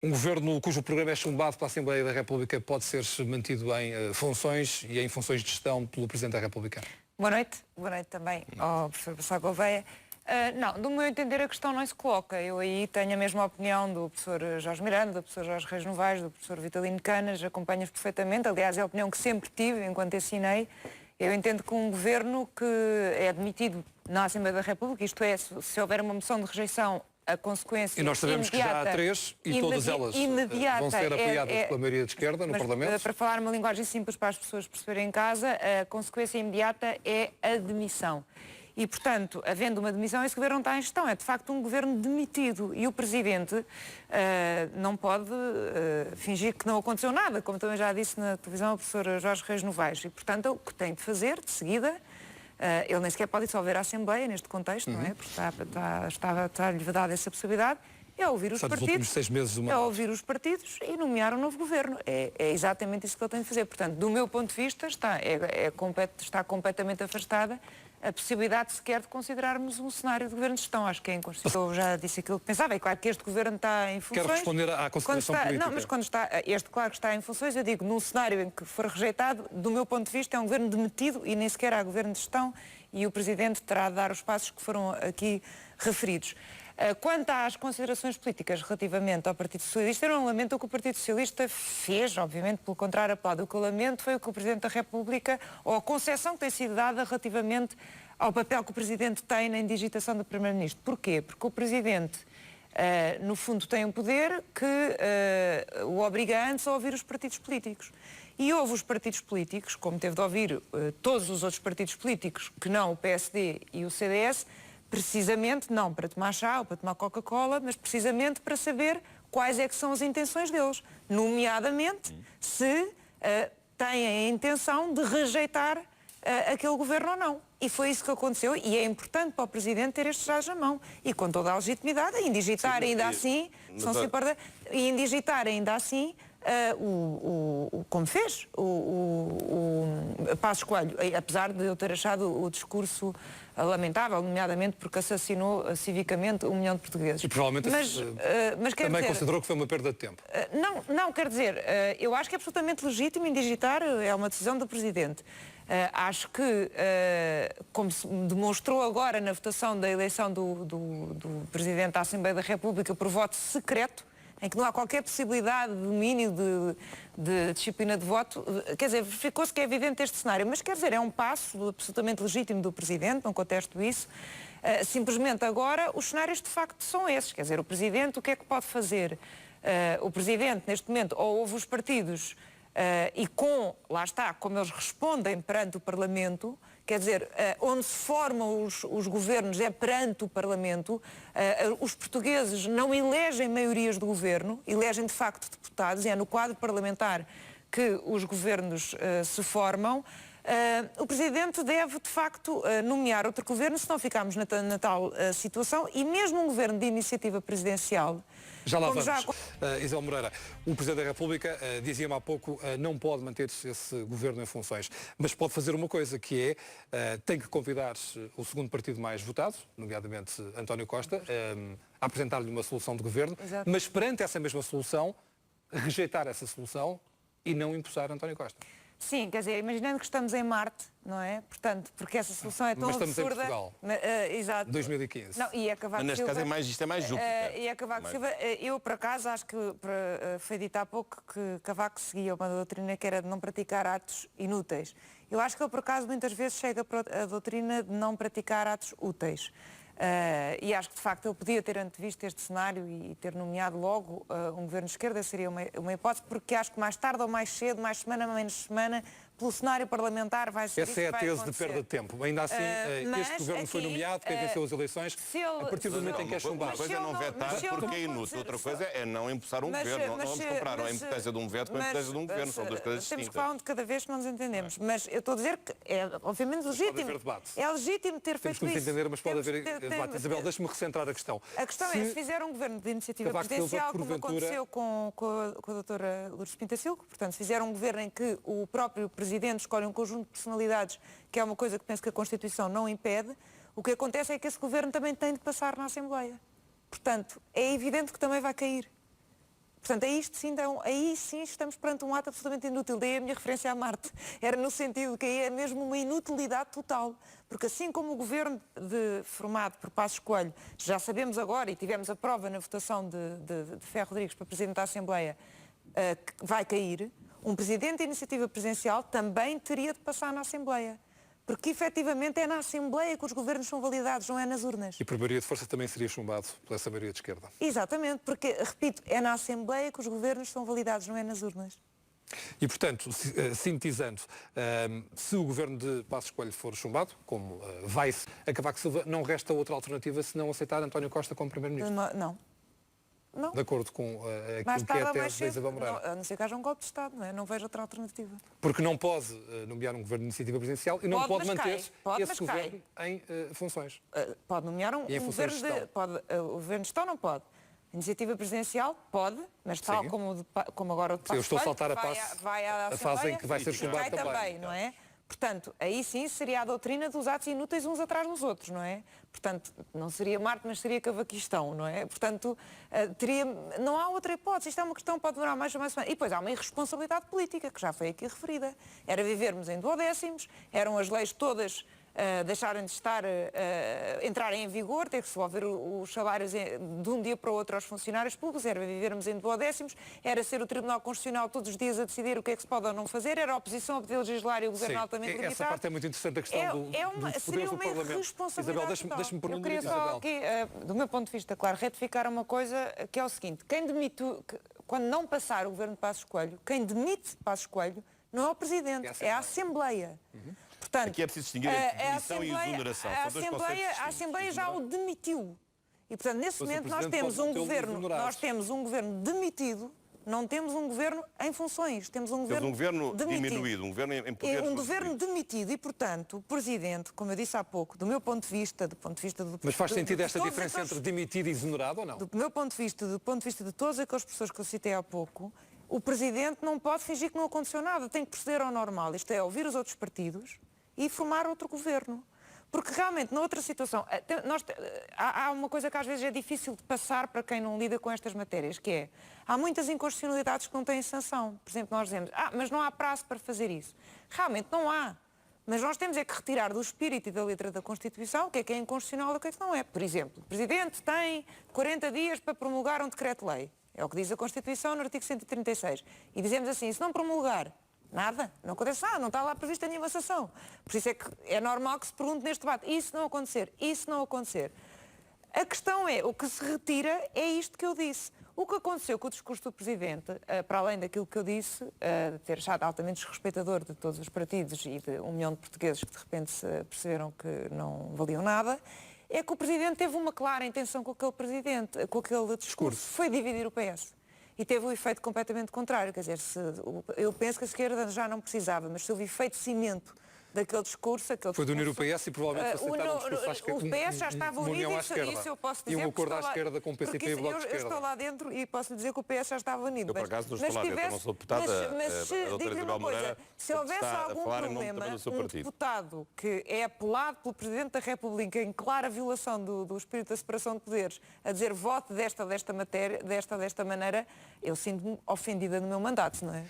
Um governo cujo programa é chumbado pela Assembleia da República pode ser mantido em funções e em funções de gestão pelo Presidente da República? Boa noite também ao professor Bassal Gouveia. Não, do meu entender a questão não se coloca. Eu aí tenho a mesma opinião do professor Jorge Miranda, do professor Jorge Reis Novaes, do professor Vitalino Canas, acompanho-os perfeitamente. Aliás, é a opinião que sempre tive enquanto ensinei. Eu entendo que um governo que é admitido na Assembleia da República, isto é, se houver uma moção de rejeição, a consequência E nós sabemos que já há 3 e todas elas vão ser apoiadas pela maioria de esquerda no Parlamento. Para falar uma linguagem simples para as pessoas perceberem em casa, a consequência imediata é a demissão. E, portanto, havendo uma demissão, esse governo não está em gestão. É, de facto, um governo demitido. E o Presidente não pode fingir que não aconteceu nada, como também já disse na televisão o professor Jorge Reis Novaes. E, portanto, o que tem de fazer, de seguida, ele nem sequer pode dissolver a Assembleia neste contexto, não é? Porque está-lhe vedada essa possibilidade. É ouvir os partidos, 6 meses é ouvir os partidos e nomear um novo governo. É exatamente isso que ele tem de fazer. Portanto, do meu ponto de vista, está completamente afastada a possibilidade sequer de considerarmos um cenário de governo de gestão. Acho que é inconstitucional. Eu já disse aquilo que pensava. É claro que este governo está em funções. Quero responder à consideração política. Não, mas quando está, claro que está em funções, eu digo, num cenário em que for rejeitado, do meu ponto de vista, é um governo demitido e nem sequer há governo de gestão e o Presidente terá de dar os passos que foram aqui referidos. Quanto às considerações políticas relativamente ao Partido Socialista, eu não lamento o que o Partido Socialista fez, obviamente, pelo contrário, aplaudo. O que eu lamento foi o que o Presidente da República, ou a concessão que tem sido dada relativamente ao papel que o Presidente tem na indigitação do Primeiro-Ministro. Porquê? Porque o Presidente, no fundo, tem um poder que o obriga antes a ouvir os partidos políticos. E ouve os partidos políticos, como teve de ouvir todos os outros partidos políticos, que não o PSD e o CDS, precisamente não para tomar chá ou para tomar Coca-Cola, mas precisamente para saber quais é que são as intenções deles, nomeadamente se têm a intenção de rejeitar aquele governo ou não. E foi isso que aconteceu e é importante para o Presidente ter estes dados na mão. E com toda a legitimidade, indigitar ainda assim, como fez o Passos Coelho, apesar de eu ter achado o discurso lamentável, nomeadamente porque assassinou civicamente 1 milhão de portugueses. E provavelmente mas também considerou que foi uma perda de tempo. Não, quer dizer, eu acho que é absolutamente legítimo indigitar, é uma decisão do Presidente. Acho que, como se demonstrou agora na votação da eleição do Presidente da Assembleia da República por voto secreto, em que não há qualquer possibilidade de domínio de disciplina de voto, quer dizer, ficou-se que é evidente este cenário, mas quer dizer, é um passo absolutamente legítimo do Presidente, não contesto isso, simplesmente agora os cenários de facto são esses, quer dizer, o Presidente o que é que pode fazer? O Presidente neste momento ou ouve os partidos e lá está, como eles respondem perante o Parlamento, quer dizer, onde se formam os governos é perante o Parlamento, os portugueses não elegem maiorias de governo, elegem de facto deputados, e é no quadro parlamentar que os governos se formam. O Presidente deve, de facto, nomear outro governo, se não ficarmos na tal situação, e mesmo um governo de iniciativa presidencial. Já lá vamos. Isabel Moreira, o Presidente da República, dizia-me há pouco, não pode manter-se esse governo em funções, mas pode fazer uma coisa, que é, tem que convidar o segundo partido mais votado, nomeadamente António Costa, a apresentar-lhe uma solução de governo, Exato. Mas perante essa mesma solução, rejeitar essa solução e não impulsar António Costa. Sim, quer dizer, imaginando que estamos em Marte, não é? Portanto, porque essa solução é tão mas estamos absurda. Em Portugal. Exato. 2015. Não, e a Cavaco mas neste Silva, caso isto é mais Júpiter. E a Cavaco Silva, eu por acaso acho que foi dito há pouco que Cavaco seguia uma doutrina que era de não praticar atos inúteis. Eu acho que ele por acaso muitas vezes chega a doutrina de não praticar atos úteis. E acho que de facto ele podia ter antevisto este cenário e ter nomeado logo um governo de esquerda, seria uma hipótese, porque acho que mais tarde ou mais cedo, mais semana, menos semana, pelo cenário parlamentar vai ser. Essa é a tese de perda de tempo. Ainda assim, este governo foi nomeado, quem venceu as eleições, a partir do momento em que é chumbado. Uma coisa é não vetar porque é inútil, outra coisa é não impulsar um governo. Não vamos comparar a importância de um veto com a importância de um governo, são duas coisas distintas. Temos que falar de cada vez que não nos entendemos, mas eu estou a dizer que é obviamente legítimo. É legítimo ter feito isso. Temos que nos entender, mas pode haver debate. Isabel, deixe-me recentrar a questão. A questão é, se fizer um governo de iniciativa presidencial, como aconteceu com a doutora Lourdes Pintacilgo, portanto, se fizer um governo em que o próprio Presidente escolhe um conjunto de personalidades, que é uma coisa que penso que a Constituição não impede, o que acontece é que esse governo também tem de passar na Assembleia. Portanto, é evidente que também vai cair. Portanto, aí sim estamos perante um ato absolutamente inútil. Daí a minha referência a Marte. Era no sentido que aí é mesmo uma inutilidade total. Porque assim como o governo formado por Passos Coelho, já sabemos agora, e tivemos a prova na votação de Ferro Rodrigues para Presidente da Assembleia, que vai cair, um Presidente da Iniciativa Presidencial também teria de passar na Assembleia. Porque efetivamente é na Assembleia que os governos são validados, não é nas urnas. E por maioria de força também seria chumbado por essa maioria de esquerda. Exatamente, porque, repito, é na Assembleia que os governos são validados, não é nas urnas. E, portanto, sintetizando, se o governo de Passos Coelho for chumbado, como vai-se a Cavaco Silva, não resta outra alternativa senão aceitar António Costa como Primeiro-Ministro? Não. Não. De acordo com aquilo que é a tese da Isabel Moreira. A não ser que haja um golpe de Estado, não é? Não vejo outra alternativa. Porque não pode nomear um governo de iniciativa presidencial e não pode manter esse governo em funções. Pode nomear um governo o governo de gestão não pode. A iniciativa presidencial pode, mas tal como agora o de Passos Coelho, eu estou a saltar a fase em que vai ser chumbado também, não é? Portanto, aí sim seria a doutrina dos atos inúteis uns atrás dos outros, não é? Portanto, não seria Marte, mas seria Cavaquistão, não é? Portanto, não há outra hipótese. Isto é uma questão que pode demorar mais ou menos. E depois há uma irresponsabilidade política, que já foi aqui referida. Era vivermos em duodécimos, eram as leis todas deixarem de entrarem em vigor, ter que se devolver os salários de um dia para o outro aos funcionários públicos, era vivermos em duodécimos, era ser o Tribunal Constitucional todos os dias a decidir o que é que se pode ou não fazer, era a oposição a poder legislar e o governo altamente limitado. Essa parte é muito interessante, a questão seria uma irresponsabilidade. Isabel, deixa-me pôr Eu queria só aqui, do meu ponto de vista, claro, retificar uma coisa que é o seguinte: quando não passar o governo de Passos Coelho, quem demite Passos Coelho não é o Presidente, é a Assembleia. Portanto, aqui é preciso distinguir entre demissão e exoneração. A Assembleia já o demitiu. E, portanto, nesse momento nós temos um governo demitido, não temos um governo em funções. Temos um governo diminuído, um governo em poder. Um governo demitido e, portanto, o Presidente, como eu disse há pouco, do meu ponto de vista, Mas faz sentido esta diferença entre demitido e exonerado ou não? Do meu ponto de vista, de todas aquelas pessoas que eu citei há pouco, o Presidente não pode fingir que não aconteceu nada, tem que proceder ao normal. Isto é, ouvir os outros partidos e formar outro governo. Porque realmente, noutra situação, há uma coisa que às vezes é difícil de passar para quem não lida com estas matérias, que é, há muitas inconstitucionalidades que não têm sanção. Por exemplo, nós dizemos, mas não há prazo para fazer isso. Realmente não há. Mas nós temos é que retirar do espírito e da letra da Constituição o que é inconstitucional e o que não é. Por exemplo, o Presidente tem 40 dias para promulgar um decreto-lei. É o que diz a Constituição no artigo 136. E dizemos assim, se não promulgar nada, não acontece nada, não está lá prevista nenhuma sanção. Por isso é que é normal que se pergunte neste debate, e se não acontecer? A questão é, o que se retira é isto que eu disse. O que aconteceu com o discurso do Presidente, para além daquilo que eu disse, de ter achado altamente desrespeitador de todos os partidos e de 1 milhão de portugueses que de repente perceberam que não valiam nada, é que o Presidente teve uma clara intenção com aquele discurso, foi dividir o PS. E teve o efeito completamente contrário. Quer dizer, eu penso que a esquerda já não precisava, mas se houve efeito cimento daquele discurso... Foi de unir o PS e provavelmente facilitar um discurso à esquerda. O PS já estava unido, isso eu posso dizer. E um acordo à esquerda com o PCP e o Bloco de Esquerda. Eu estou lá dentro e posso lhe dizer que o PS já estava unido. Eu, por acaso, não estou lá dentro, eu não sou deputada. Mas digo-lhe uma coisa, se houvesse algum problema, um deputado que é apelado pelo Presidente da República em clara violação do espírito da separação de poderes, a dizer vote desta maneira, eu sinto-me ofendida no meu mandato, não é?